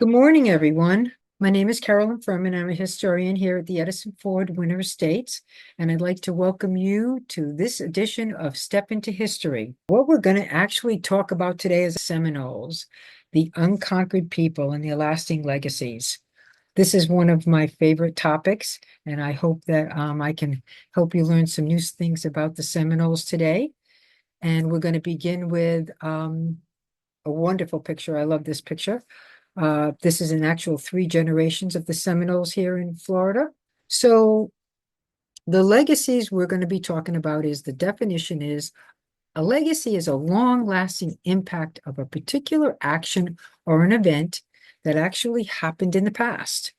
Good morning, everyone. My name is Carolyn Furman. I'm a historian here at the Edison Ford Winter Estates, and I'd like to welcome you to this edition of Step into History. What we're going to actually talk about today is Seminoles, the unconquered people and their lasting legacies. This is one of my favorite topics, and I hope that I can help you learn some new things about the Seminoles today. And we're going to begin with a wonderful picture. I love this picture. This is an actual 3 generations of the Seminoles here in Florida. So the legacies we're going to be talking about is the definition is a legacy is a long-lasting impact of a particular action or an event that actually happened in the past.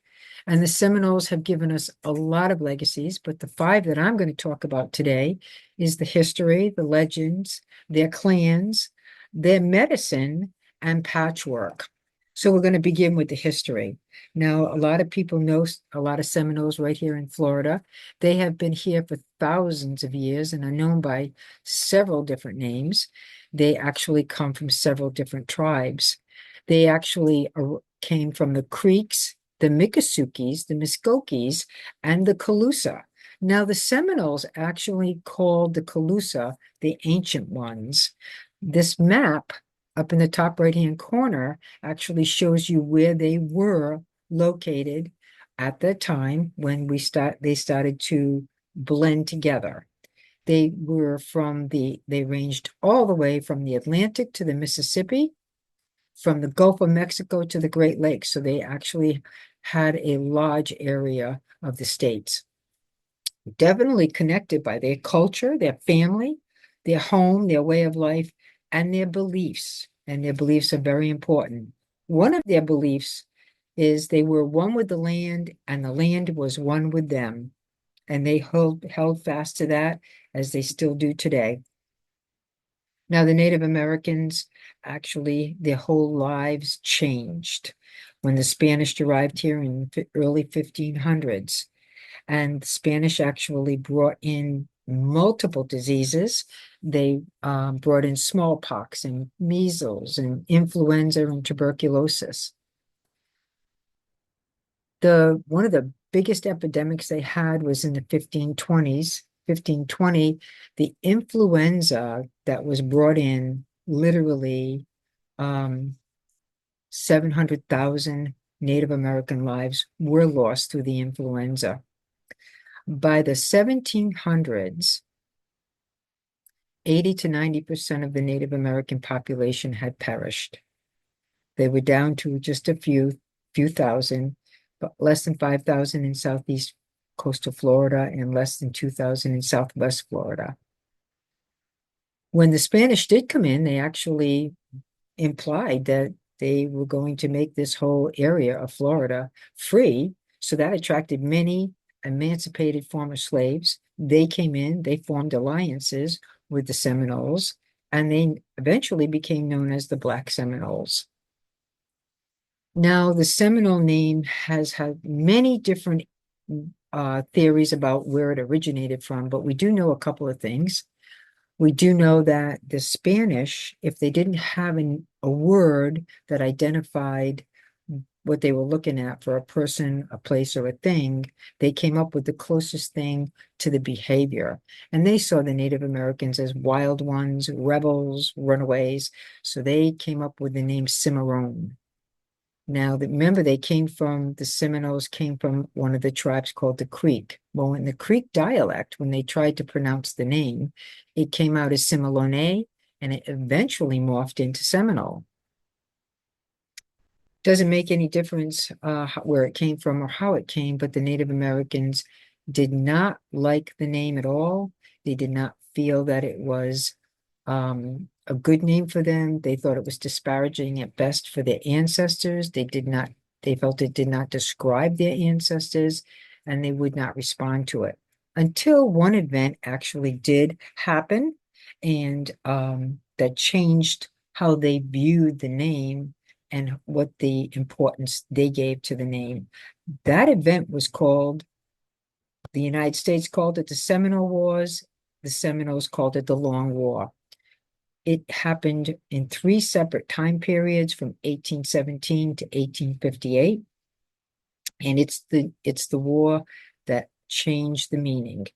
And the Seminoles have given us a lot of legacies, but the 5 that I'm going to talk about today is the history, the legends, their clans, their medicine, and patchwork. So we're going to begin with the history. Now, a lot of people know a lot of Seminoles right here in Florida. They have been here for thousands of years and are known by several different names. They actually come from several different tribes. They actually came from the Creeks, the Miccosukes, the Muskogees, and the Calusa. Now, the Seminoles actually called the Calusa the Ancient Ones. This map up in the top right-hand corner actually shows you where they were located at that time when they started to blend together. They ranged all the way from the Atlantic to the Mississippi, from the Gulf of Mexico to the Great Lakes. So they actually had a large area of the states. Definitely connected by their culture, their family, their home, their way of life, and their beliefs. And their beliefs are very important. One of their beliefs is they were one with the land, and the land was one with them. And they held fast to that, as they still do today. Now, the Native Americans, actually, their whole lives changed when the Spanish arrived here in the early 1500s. And the Spanish actually brought in multiple diseases. They brought in smallpox and measles and influenza and tuberculosis. One of the biggest epidemics they had was in the 1520s. 1520, the influenza that was brought in, literally 700,000 Native American lives were lost through the influenza. By the 1700s, 80 to 90% of the Native American population had perished. They were down to just a few thousand, but less than 5,000 in southeast coastal Florida and less than 2,000 in southwest Florida. When the Spanish did come in, they actually implied that they were going to make this whole area of Florida free. So that attracted many emancipated former slaves. They came in, they formed alliances with the Seminoles, and they eventually became known as the Black Seminoles. Now, the Seminole name has had many different theories about where it originated from, but we do know a couple of things. We do know that the Spanish, if they didn't have a word that identified what they were looking at for a person, a place, or a thing, they came up with the closest thing to the behavior. And they saw the Native Americans as wild ones, rebels, runaways. So they came up with the name Cimarron. Now, remember, the Seminoles came from one of the tribes called the Creek. Well, in the Creek dialect, when they tried to pronounce the name, it came out as Seminole, and it eventually morphed into Seminole. Doesn't make any difference where it came from or how it came, but the Native Americans did not like the name at all. They did not feel that it was a good name for them. They thought it was disparaging at best for their ancestors. They felt it did not describe their ancestors, and they would not respond to it until one event actually did happen, and that changed how they viewed the name and what the importance they gave to the name. That event was the United States called it the Seminole Wars. The Seminoles called it the Long War. It happened in 3 separate time periods from 1817 to 1858. And it's the war that changed the meaning.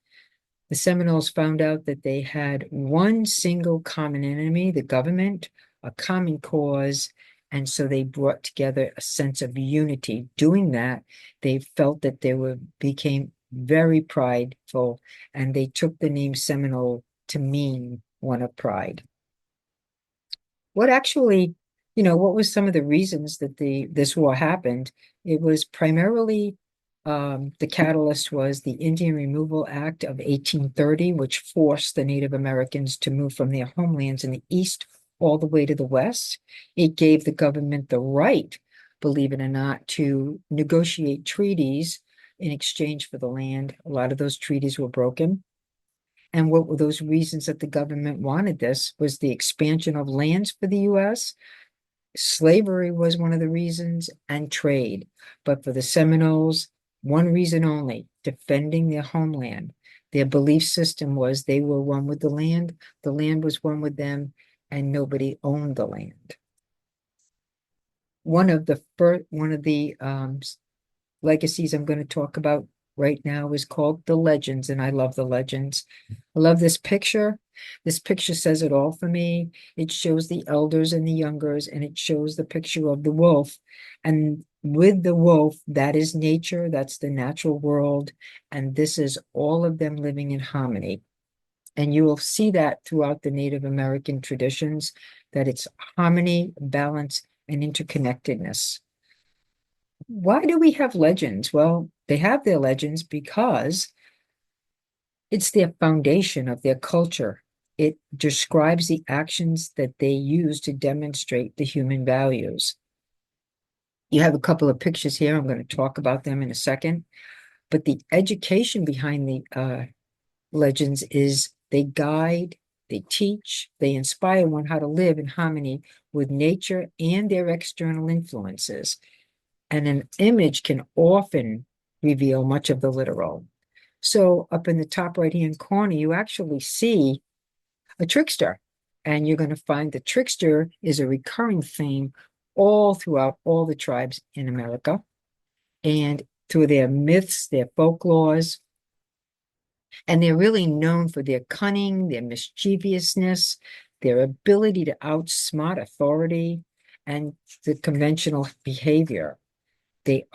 The Seminoles found out that they had one single common enemy, the government, a common cause, and so they brought together a sense of unity. Doing that, they felt that became very prideful, and they took the name Seminole to mean one of pride. What actually, what was some of the reasons that this war happened? It was primarily the catalyst was the Indian Removal Act of 1830, which forced the Native Americans to move from their homelands in the east all the way to the west. It gave the government the right, believe it or not, to negotiate treaties in exchange for the land. A lot of those treaties were broken. And what were those reasons that the government wanted this? Was the expansion of lands for the U.S. Slavery was one of the reasons, and trade. But for the Seminoles, one reason only: defending their homeland. Their belief system was they were one with the land was one with them, and nobody owned the land. One of the legacies I'm going to talk about right now is called the legends, and I love the legends. I love this picture. This picture says it all for me. It shows the elders and the youngers, and it shows the picture of the wolf. And with the wolf, that is nature, that's the natural world, and this is all of them living in harmony. And you will see that throughout the Native American traditions, that it's harmony, balance, and interconnectedness. Why do we have legends? Well, they have their legends because it's their foundation of their culture. It describes the actions that they use to demonstrate the human values. You have a couple of pictures here. I'm going to talk about them in a second. But the education behind the legends is they guide, they teach, they inspire one how to live in harmony with nature and their external influences. And an image can often reveal much of the literal. So up in the top right-hand corner, you actually see a trickster. And you're going to find the trickster is a recurring theme all throughout all the tribes in America. And through their myths, their folklores, and they're really known for their cunning, their mischievousness, their ability to outsmart authority, and the conventional behavior. They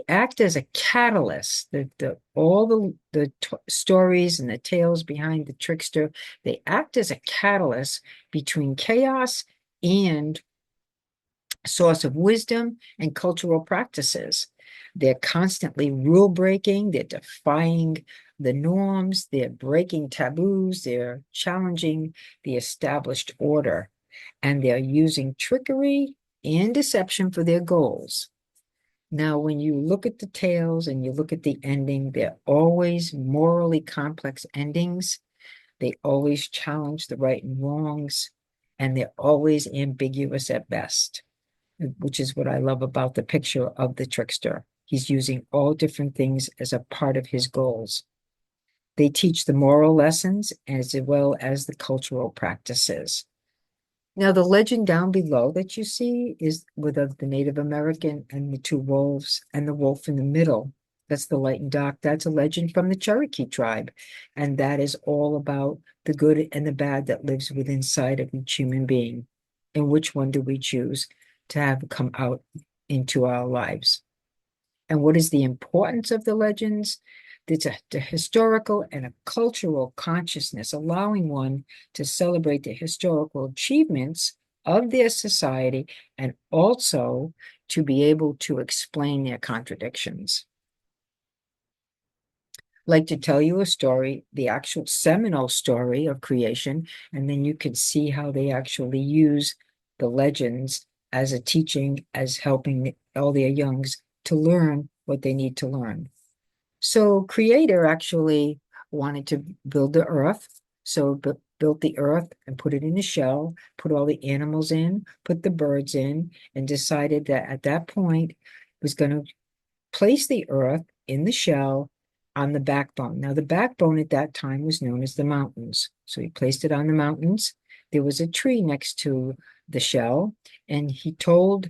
act as a catalyst. All the stories and the tales behind the trickster, they act as a catalyst between chaos and source of wisdom and cultural practices. They're constantly rule breaking, they're defying the norms, they're breaking taboos, they're challenging the established order, and they're using trickery and deception for their goals. Now, when you look at the tales and you look at the ending, they're always morally complex endings. They always challenge the right and wrongs, and they're always ambiguous at best, which is what I love about the picture of the trickster. He's using all different things as a part of his goals. They teach the moral lessons as well as the cultural practices. Now, the legend down below that you see is with the Native American and the two wolves and the wolf in the middle. That's the light and dark. That's a legend from the Cherokee tribe. And that is all about the good and the bad that lives within inside of each human being. And which one do we choose to have come out into our lives? And what is the importance of the legends? It's a historical and a cultural consciousness, allowing one to celebrate the historical achievements of their society and also to be able to explain their contradictions. I'd like to tell you a story, the actual Seminole story of creation, and then you can see how they actually use the legends as a teaching, as helping all their youngs to learn what they need to learn. So Creator actually wanted to build the earth. So built the earth and put it in a shell, put all the animals in, put the birds in, and decided that at that point was going to place the earth in the shell on the backbone. Now, the backbone at that time was known as the mountains. So he placed it on the mountains. There was a tree next to the shell, and he told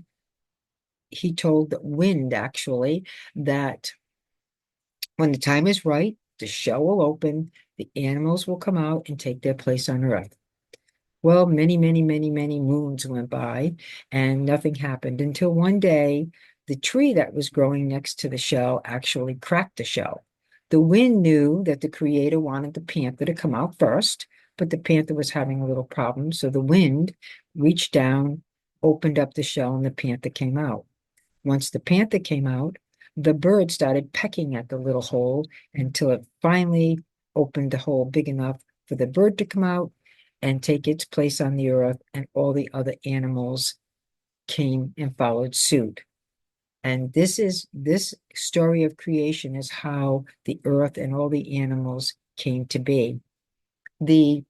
the wind actually that when the time is right, the shell will open, the animals will come out and take their place on Earth. Well, many, many, many, many moons went by and nothing happened until one day, the tree that was growing next to the shell actually cracked the shell. The wind knew that the creator wanted the panther to come out first, but the panther was having a little problem. So the wind reached down, opened up the shell, and the panther came out. Once the panther came out, the bird started pecking at the little hole until it finally opened the hole big enough for the bird to come out and take its place on the earth, and all the other animals came and followed suit. And this story of creation is how the earth and all the animals came to be. The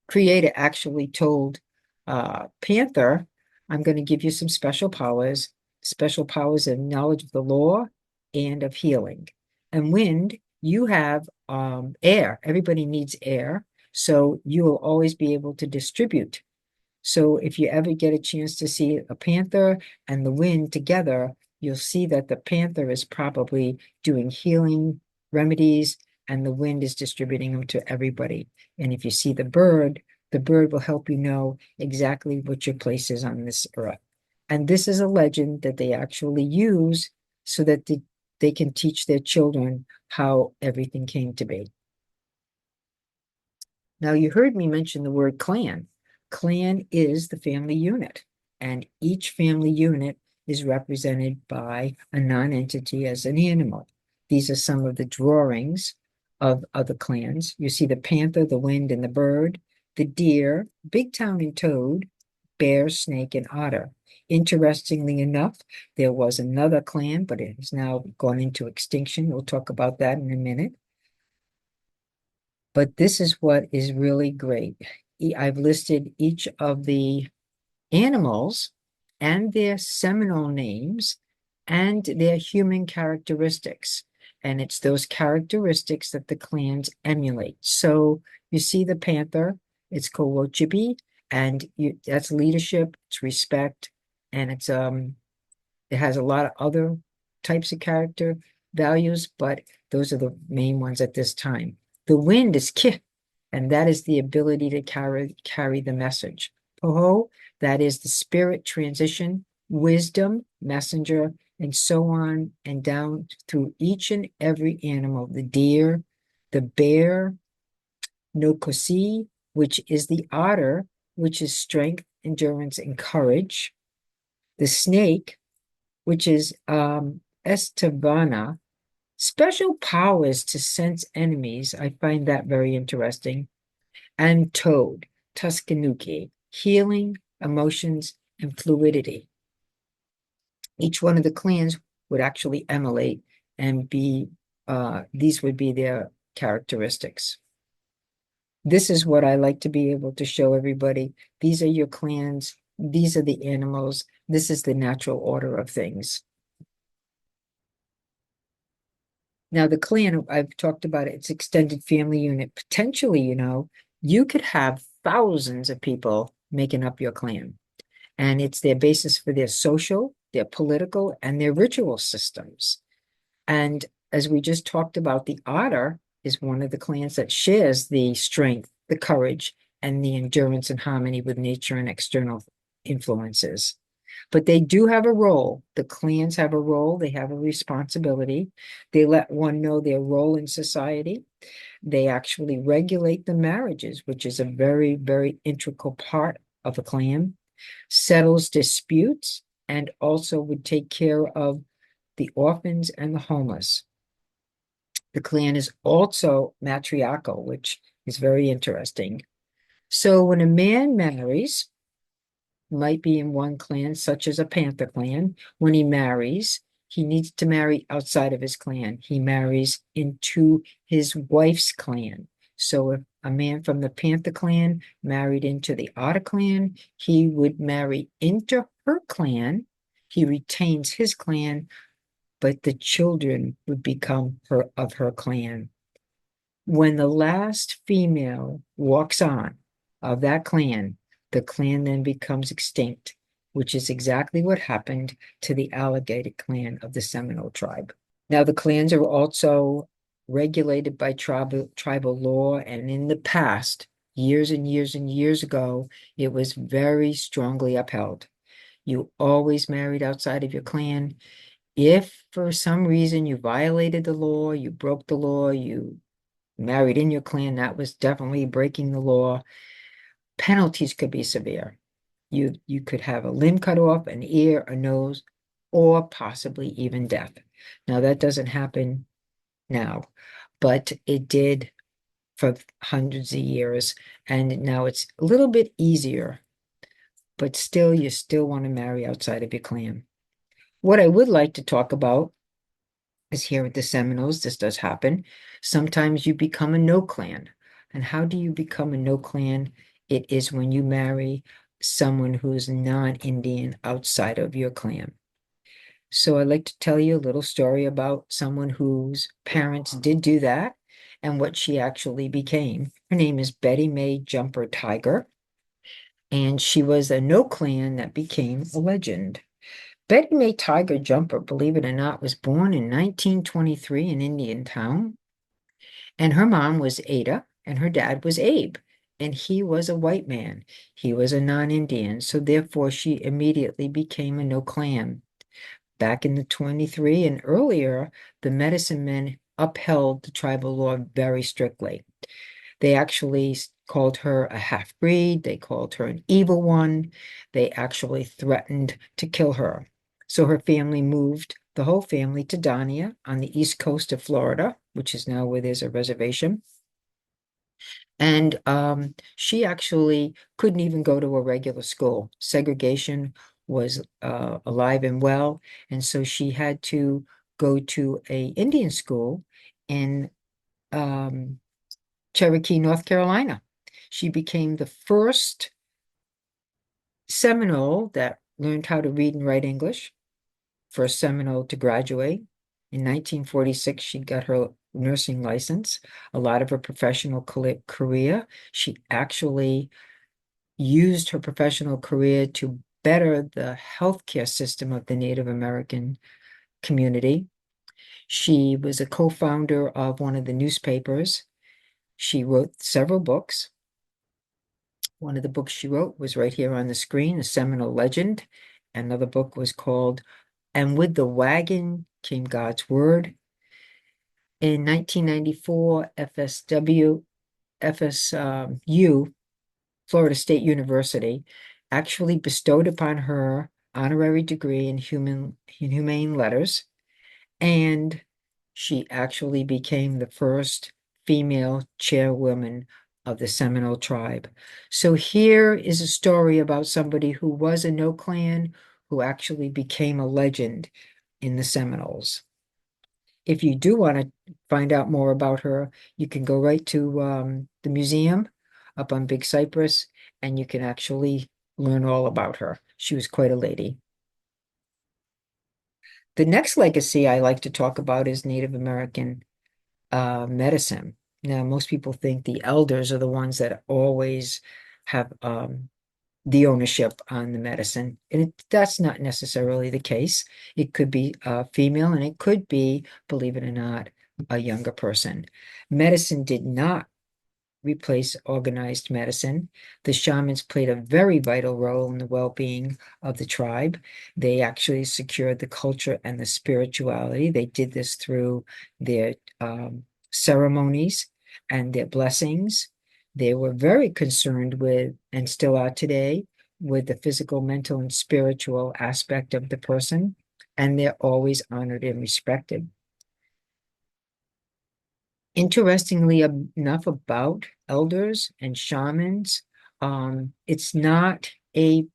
creator actually told Panther, I'm going to give you some special powers of knowledge of the law and of healing. And wind, you have air. Everybody needs air. So you will always be able to distribute. So if you ever get a chance to see a panther and the wind together, you'll see that the panther is probably doing healing remedies and the wind is distributing them to everybody. And if you see the bird will help you know exactly what your place is on this earth. And this is a legend that they actually use so that they can teach their children how everything came to be. Now, you heard me mention the word clan. Clan is the family unit, and each family unit is represented by a non-entity as an animal. These are some of the drawings of other clans. You see the panther, the wind, and the bird, the deer, big town and toad, bear, snake, and otter. Interestingly enough, there was another clan, but it has now gone into extinction. We'll talk about that in a minute. But this is what is really great. I've listed each of the animals and their Seminole names and their human characteristics. And it's those characteristics that the clans emulate. So you see the panther, it's Kowochibi, and that's leadership, it's respect, and it has a lot of other types of character values, but those are the main ones at this time. The wind is ki, and that is the ability to carry the message. Poho, that is the spirit transition, wisdom, messenger, and so on and down through each and every animal. The deer, the bear, Nokosi, which is the otter, which is strength, endurance, and courage. The snake, which is Estavana, special powers to sense enemies. I find that very interesting. And toad, Tuscanuki, healing, emotions, and fluidity. Each one of the clans would actually emulate and be, these would be their characteristics. This is what I like to be able to show everybody. These are your clans. These are the animals. This is the natural order of things. Now, the clan, I've talked about it, it's extended family unit. Potentially, you could have thousands of people making up your clan. And it's their basis for their social, their political, and their ritual systems. And as we just talked about, the otter is one of the clans that shares the strength, the courage, and the endurance and harmony with nature and external influences. But they do have a role. The clans have a role. They have a responsibility. They let one know their role in society. They actually regulate the marriages, which is a very, very integral part of a clan, settles disputes, and also would take care of the orphans and the homeless. The clan is also matriarchal, which is very interesting. So when a man marries, might be in one clan, such as a panther clan. When he marries, he needs to marry outside of his clan. He marries into his wife's clan. So if a man from the panther clan married into the otter clan, he would marry into her clan. He retains his clan, but the children would become her clan. When the last female walks on of that clan, the clan then becomes extinct, which is exactly what happened to the Alligator clan of the Seminole tribe. Now, the clans are also regulated by tribal law, and in the past, years and years and years ago, it was very strongly upheld. You always married outside of your clan. If for some reason you violated the law, you broke the law, you married in your clan, that was definitely breaking the law. Penalties could be severe. You could have a limb cut off, an ear, a nose, or possibly even death. Now, that doesn't happen now, but it did for hundreds of years, and now it's a little bit easier, but still, you still want to marry outside of your clan. What I would like to talk about is here at the Seminoles, this does happen. Sometimes you become a no clan. And how do you become a no clan? It is when you marry someone who's non-Indian outside of your clan. So I'd like to tell you a little story about someone whose parents did do that and what she actually became. Her name is Betty Mae Jumper Tiger, and she was a no clan that became a legend. Betty Mae Tiger Jumper, believe it or not, was born in 1923 in Indiantown, and her mom was Ada, and her dad was Abe, and he was a white man. He was a non-Indian, so therefore she immediately became a no clan. Back in the 23 and earlier, the medicine men upheld the tribal law very strictly. They actually called her a half-breed. They called her an evil one. They actually threatened to kill her. So her family moved, the whole family, to Dania on the east coast of Florida, which is now where there's a reservation. And she actually couldn't even go to a regular school. Segregation was alive and well, and so she had to go to a Indian school in Cherokee, North Carolina. She became the first Seminole that learned how to read and write English, first Seminole to graduate. In 1946, she got her nursing license. A lot of her professional career, she actually used her professional career to better the healthcare system of the Native American community. She was a co-founder of one of the newspapers. She wrote several books. One of the books she wrote was right here on the screen, A Seminole Legend. Another book was called And With the Wagon Came God's Word. In 1994, FSU, Florida State University, actually bestowed upon her honorary degree in humane letters, and she actually became the first female chairwoman of the Seminole tribe. So here is a story about somebody who was a no clan, who actually became a legend in the Seminoles. If you do want to find out more about her, you can go right to the museum up on Big Cypress, and you can actually learn all about her. She was quite a lady. The next legacy I like to talk about is Native American medicine. Now, most people think the elders are the ones that always have the ownership on the medicine, and that's not necessarily the case. It could be female, and it could be, believe it or not, a younger person. Medicine did not replace organized medicine. The shamans played a very vital role in the well-being of the tribe. They actually secured the culture and the spirituality. They did this through their ceremonies and their blessings. They were very concerned with, and still are today, with the physical, mental, and spiritual aspect of the person, and they're always honored and respected. Interestingly enough, about elders and shamans, it's not a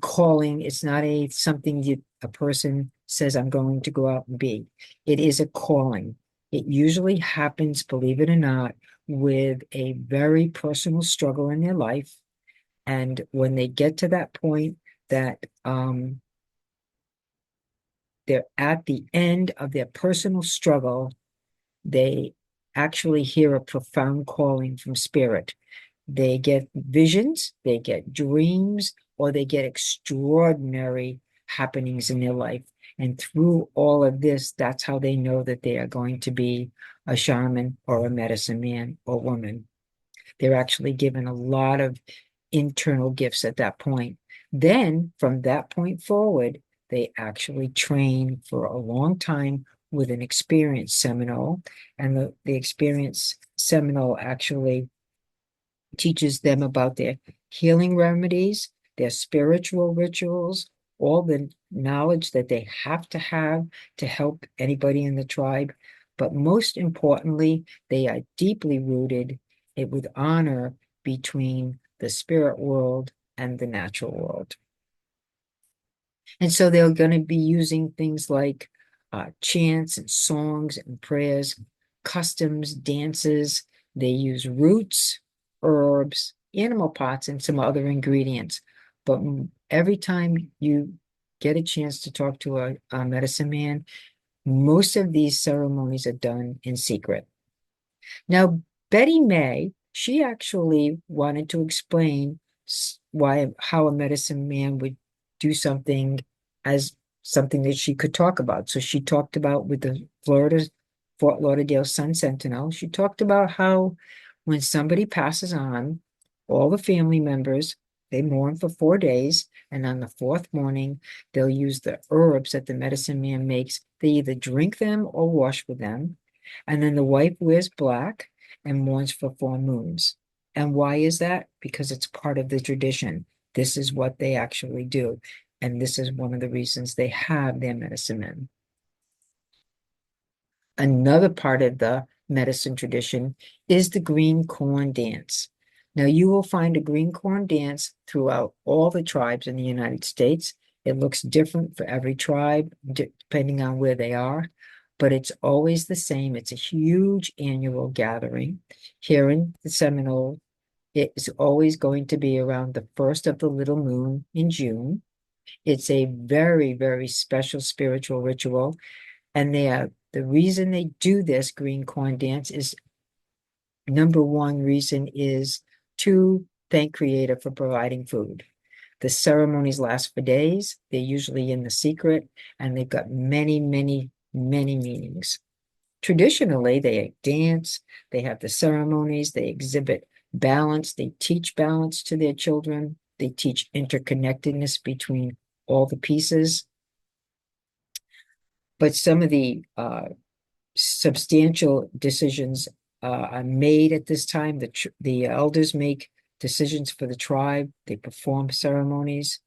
calling, it's not something that a person says, I'm going to go out and be. It is a calling. It usually happens, believe it or not, with a very personal struggle in their life. And when they get to that point that they're at the end of their personal struggle, they actually hear a profound calling from spirit. They get visions, they get dreams, or they get extraordinary happenings in their life. And through all of this, that's how they know that they are going to be a shaman or a medicine man or woman. They're actually given a lot of internal gifts at that point. Then, from that point forward, they actually train for a long time with an experienced Seminole, and the experienced Seminole actually teaches them about their healing remedies, their spiritual rituals, all the knowledge that they have to help anybody in the tribe. But most importantly, they are deeply rooted with honor between the spirit world and the natural world. And so they're going to be using things like chants and songs and prayers, customs, dances. They use roots, herbs, animal parts, and some other ingredients. But every time you get a chance to talk to a medicine man, most of these ceremonies are done in secret. Now, Betty May, she actually wanted to explain how a medicine man would do something as something that she could talk about. So she talked about with the Fort Lauderdale Sun Sentinel, she talked about how when somebody passes on, all the family members, they mourn for 4 days, and on the fourth morning, they'll use the herbs that the medicine man makes. They either drink them or wash with them. And then the wife wears black and mourns for 4 moons. And why is that? Because it's part of the tradition. This is what they actually do. And this is one of the reasons they have their medicine men. Another part of the medicine tradition is the green corn dance. Now, you will find a green corn dance throughout all the tribes in the United States. It looks different for every tribe, depending on where they are, but it's always the same. It's a huge annual gathering. Here in the Seminole, it is always going to be around the first of the little moon in June. It's a very, very special spiritual ritual. And the reason they do this green corn dance is, number one reason is to thank Creator for providing food. The ceremonies last for days. They're usually in the secret, and they've got many, many, many meanings. Traditionally, they dance, they have the ceremonies, they exhibit balance, they teach balance to their children, they teach interconnectedness between all the pieces. But some of the substantial decisions are made at this time. The elders make decisions for the tribe. They perform ceremonies.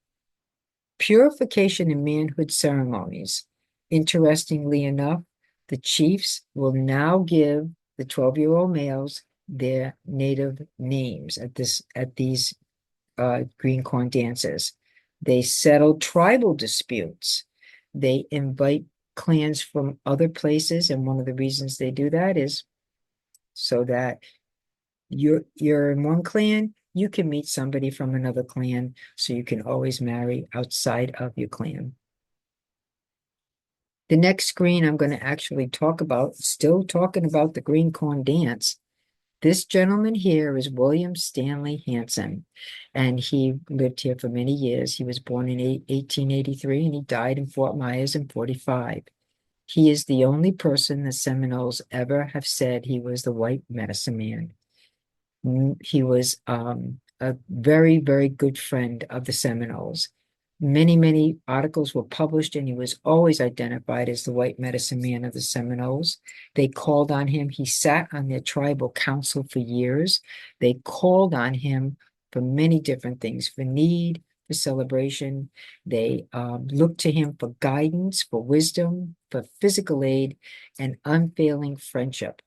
Purification and manhood ceremonies. Interestingly enough, the chiefs will now give the 12-year-old males their native names at these green corn dances. They settle tribal disputes. They invite clans from other places, and one of the reasons they do that is so that you're in one clan, you can meet somebody from another clan, so you can always marry outside of your clan. The next screen I'm going to actually talk about, still talking about the green corn dance. This gentleman here is William Stanley Hanson, and he lived here for many years. He was born in 1883, and he died in Fort Myers in 45. He is the only person the Seminoles ever have said he was the white medicine man. He was a very, very good friend of the Seminoles. Many, many articles were published, and he was always identified as the white medicine man of the Seminoles. They called on him. He sat on their tribal council for years. They called on him for many different things, for need, for celebration. They looked to him for guidance, for wisdom, for physical aid, and unfailing friendship.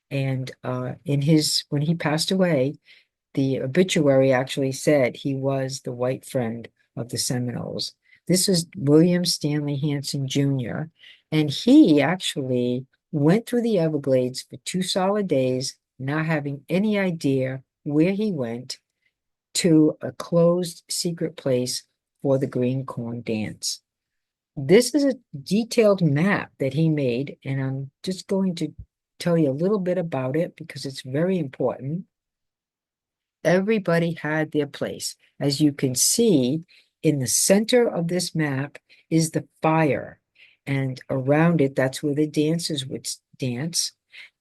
And when he passed away, the obituary actually said he was the white friend of the Seminoles. This was William Stanley Hanson Jr., and he actually went through the Everglades for 2 solid days, not having any idea where he went, to a closed secret place for the green corn dance. This is a detailed map that he made, and I'm just going to tell you a little bit about it because it's very important. Everybody had their place. As you can see, in the center of this map is the fire, and around it, that's where the dancers would dance.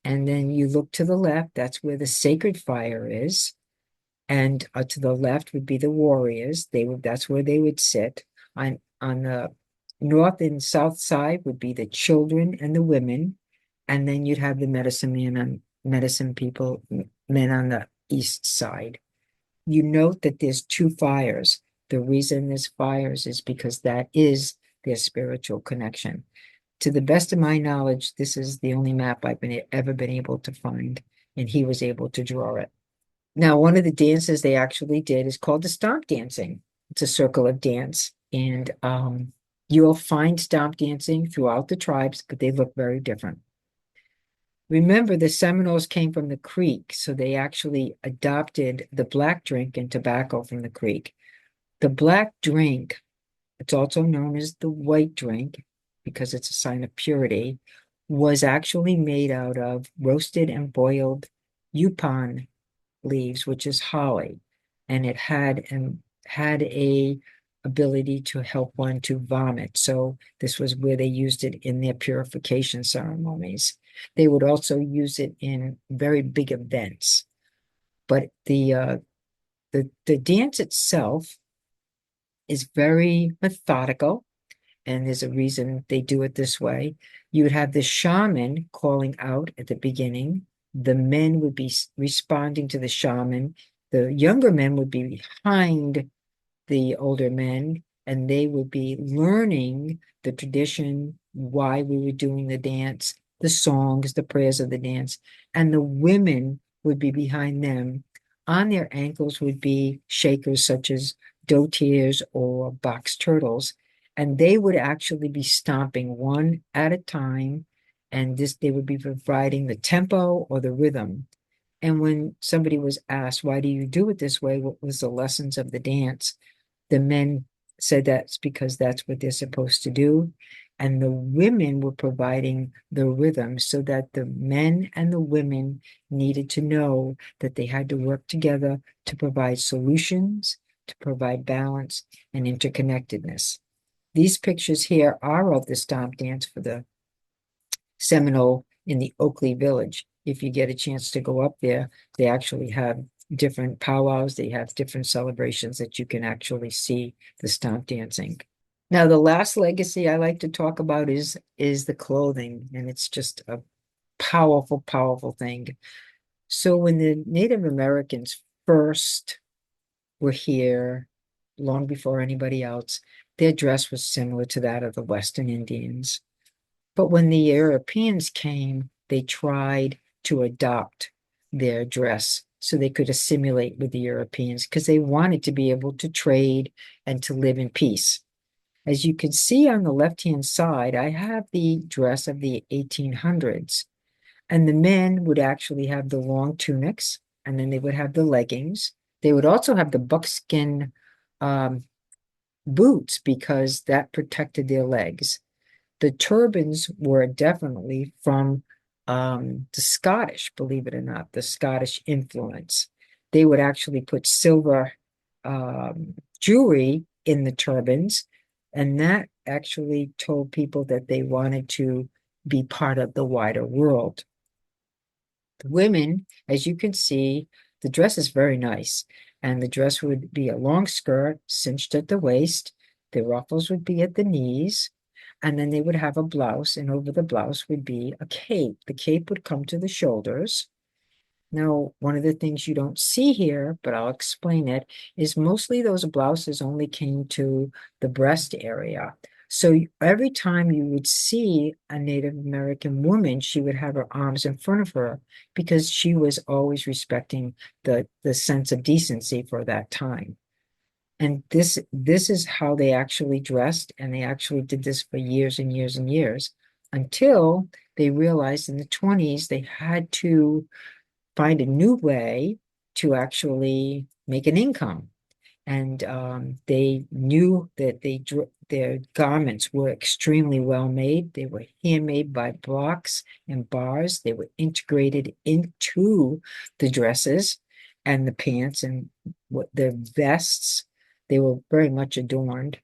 And then you look to the left, that's where the sacred fire is. And to the left would be the warriors. That's where they would sit. On the north and south side would be the children and the women. And then you'd have the medicine people, men on the east side. You note that there's two fires. The reason there's fires is because that is their spiritual connection. To the best of my knowledge, this is the only map I've ever been able to find, and he was able to draw it. Now, one of the dances they actually did is called the stomp dancing. It's a circle of dance, and you'll find stomp dancing throughout the tribes, but they look very different. Remember, the Seminoles came from the Creek, so they actually adopted the black drink and tobacco from the Creek. The black drink, it's also known as the white drink because it's a sign of purity, was actually made out of roasted and boiled yupon leaves, which is holly, and it had a ability to help one to vomit. So this was where they used it in their purification ceremonies. They would also use it in very big events. But the dance itself is very methodical, and there's a reason they do it this way. You would have the shaman calling out at the beginning. The men would be responding to the shaman. The younger men would be behind the older men, and they would be learning the tradition, why we were doing the dance, the songs, the prayers of the dance, and the women would be behind them. On their ankles would be shakers such as dotiers or box turtles, and they would actually be stomping one at a time, and they would be providing the tempo or the rhythm. And when somebody was asked, why do you do it this way? What was the lessons of the dance? The men said that's because that's what they're supposed to do. And the women were providing the rhythm so that the men and the women needed to know that they had to work together to provide solutions, to provide balance and interconnectedness. These pictures here are of the stomp dance for the Seminole in the Oakley Village. If you get a chance to go up there, they actually have different powwows. They have different celebrations that you can actually see the stomp dancing. Now, the last legacy I like to talk about is the clothing, and it's just a powerful, powerful thing. So when the Native Americans first were here, long before anybody else, their dress was similar to that of the Western Indians. But when the Europeans came, they tried to adopt their dress so they could assimilate with the Europeans because they wanted to be able to trade and to live in peace. As you can see on the left-hand side, I have the dress of the 1800s, and the men would actually have the long tunics, and then they would have the leggings. They would also have the buckskin boots because that protected their legs. The turbans were definitely from the Scottish, believe it or not, the Scottish influence. They would actually put silver jewelry in the turbans, and that actually told people that they wanted to be part of the wider world. The women, as you can see, the dress is very nice, and the dress would be a long skirt cinched at the waist. The ruffles would be at the knees. And then they would have a blouse, and over the blouse would be a cape. The cape would come to the shoulders. Now, one of the things you don't see here, but I'll explain it, is mostly those blouses only came to the breast area. So every time you would see a Native American woman, she would have her arms in front of her because she was always respecting the sense of decency for that time. And this is how they actually dressed, and they actually did this for years and years and years until they realized in the 20s they had to find a new way to actually make an income. And they knew that their garments were extremely well made. They were handmade by blocks and bars. They were integrated into the dresses and the pants and what the vests. They were very much adorned.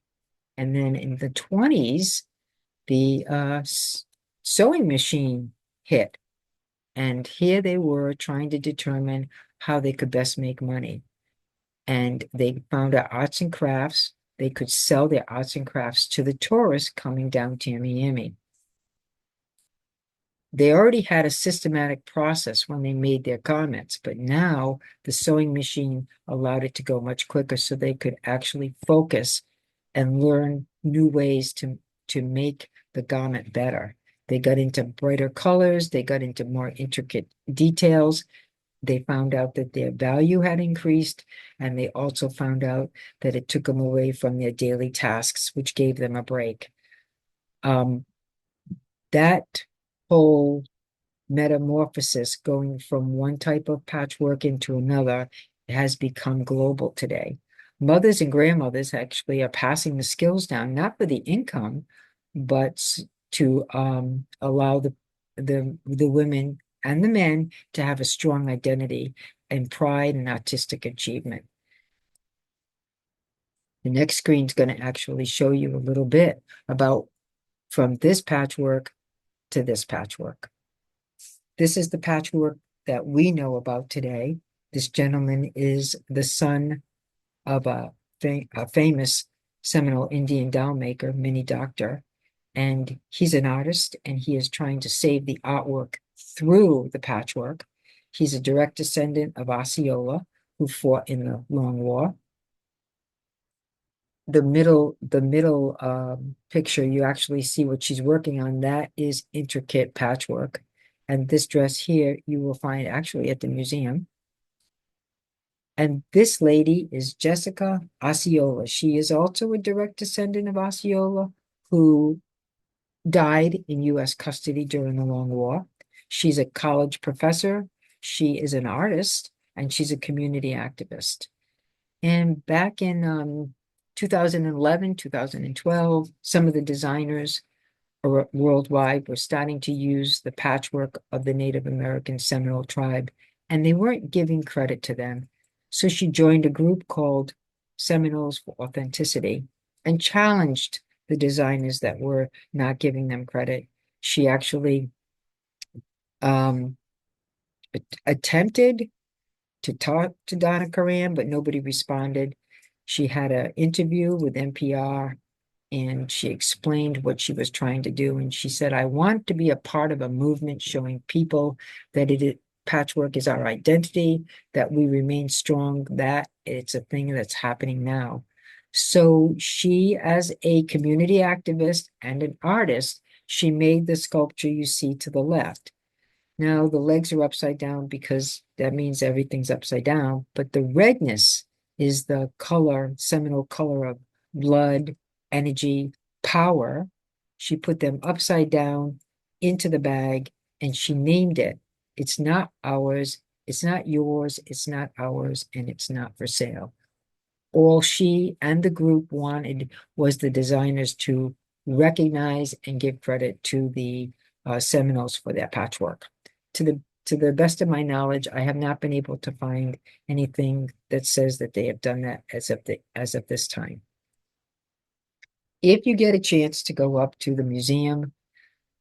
And then in the 20s, the sewing machine hit. And here they were trying to determine how they could best make money. And they found out arts and crafts. They could sell their arts and crafts to the tourists coming down Tamiami. They already had a systematic process when they made their garments, but now the sewing machine allowed it to go much quicker so they could actually focus and learn new ways to make the garment better. They got into brighter colors, they got into more intricate details. They found out that their value had increased, and they also found out that it took them away from their daily tasks, which gave them a break. That whole metamorphosis going from one type of patchwork into another has become global today. Mothers and grandmothers actually are passing the skills down, not for the income, but to allow the women and the men to have a strong identity and pride and artistic achievement. The next screen is going to actually show you a little bit about from this patchwork to this patchwork. This is the patchwork that we know about today. This gentleman is the son of a famous Seminole Indian doll maker, Minnie Doctor, and he's an artist, and he is trying to save the artwork through the patchwork. He's a direct descendant of Osceola, who fought in the Long War. The middle picture, you actually see what she's working on. That is intricate patchwork. And this dress here, you will find actually at the museum. And this lady is Jessica Osceola. She is also a direct descendant of Osceola, who died in U.S. custody during the Long War. She's a college professor. She is an artist, and she's a community activist. And back in 2011, 2012, some of the designers worldwide were starting to use the patchwork of the Native American Seminole tribe, and they weren't giving credit to them. So she joined a group called Seminoles for Authenticity and challenged the designers that were not giving them credit. She actually attempted to talk to Donna Karan, but nobody responded. She had an interview with NPR, and she explained what she was trying to do. And she said, I want to be a part of a movement showing people that patchwork is our identity, that we remain strong, that it's a thing that's happening now. So she, as a community activist and an artist, she made the sculpture you see to the left. Now the legs are upside down because that means everything's upside down, but the redness is the color, Seminole color of blood, energy, power. She put them upside down into the bag and she named it. It's not ours, it's not yours, it's not ours, and it's not for sale. All she and the group wanted was the designers to recognize and give credit to the Seminoles for their patchwork. To the best of my knowledge, I have not been able to find anything that says that they have done that as of this time. If you get a chance to go up to the museum,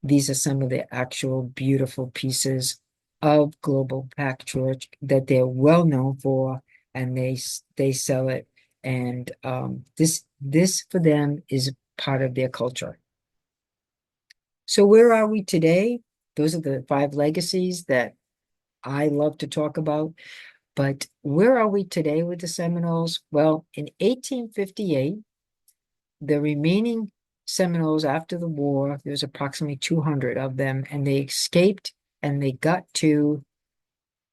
these are some of the actual beautiful pieces of global patchwork that they're well known for, and they sell it. And this for them is part of their culture. So where are we today? Those are the 5 legacies that I love to talk about. But where are we today with the Seminoles? Well, in 1858, the remaining Seminoles after the war, there's approximately 200 of them, and they escaped and they got to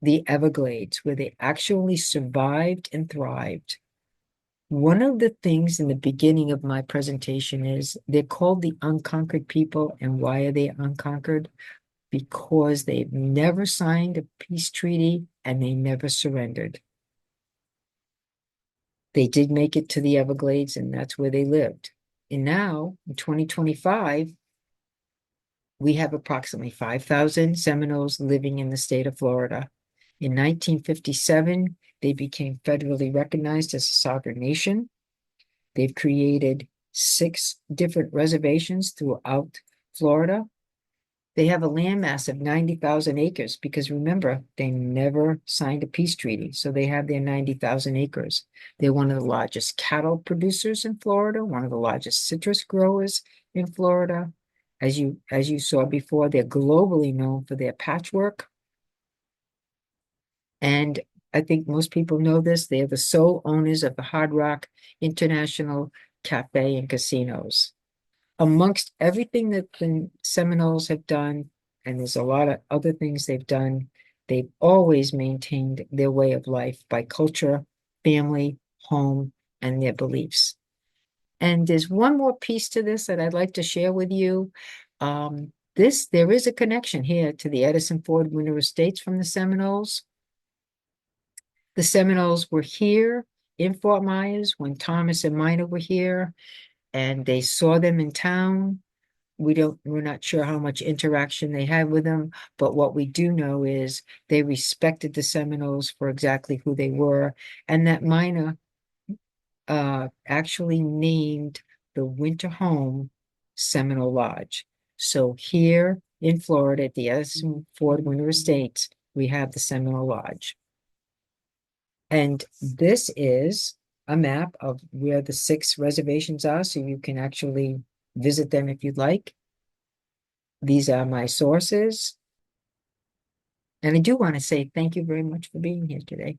the Everglades, where they actually survived and thrived. One of the things in the beginning of my presentation is they're called the unconquered people. And why are they unconquered? Because they've never signed a peace treaty and they never surrendered. They did make it to the Everglades, and that's where they lived. And now, in 2025, we have approximately 5,000 Seminoles living in the state of Florida. In 1957, they became federally recognized as a sovereign nation. They've created 6 different reservations throughout Florida. They have a landmass of 90,000 acres because remember, they never signed a peace treaty. So they have their 90,000 acres. They're one of the largest cattle producers in Florida, one of the largest citrus growers in Florida. As you saw before, they're globally known for their patchwork. And I think most people know this. They are the sole owners of the Hard Rock International Cafe and Casinos. Amongst everything that the Seminoles have done, and there's a lot of other things they've done, they've always maintained their way of life by culture, family, home, and their beliefs. And there's one more piece to this that I'd like to share with you. There is a connection here to the Edison Ford Winter Estates from the Seminoles. The Seminoles were here in Fort Myers when Thomas and Minor were here, and they saw them in town. We're not sure how much interaction they had with them, but what we do know is they respected the Seminoles for exactly who they were, and that Minor actually named the winter home Seminole Lodge. So here in Florida at the Edison Ford Winter Estates, we have the Seminole Lodge. And this is a map of where the 6 reservations are, so you can actually visit them if you'd like. These are my sources. And I do want to say thank you very much for being here today.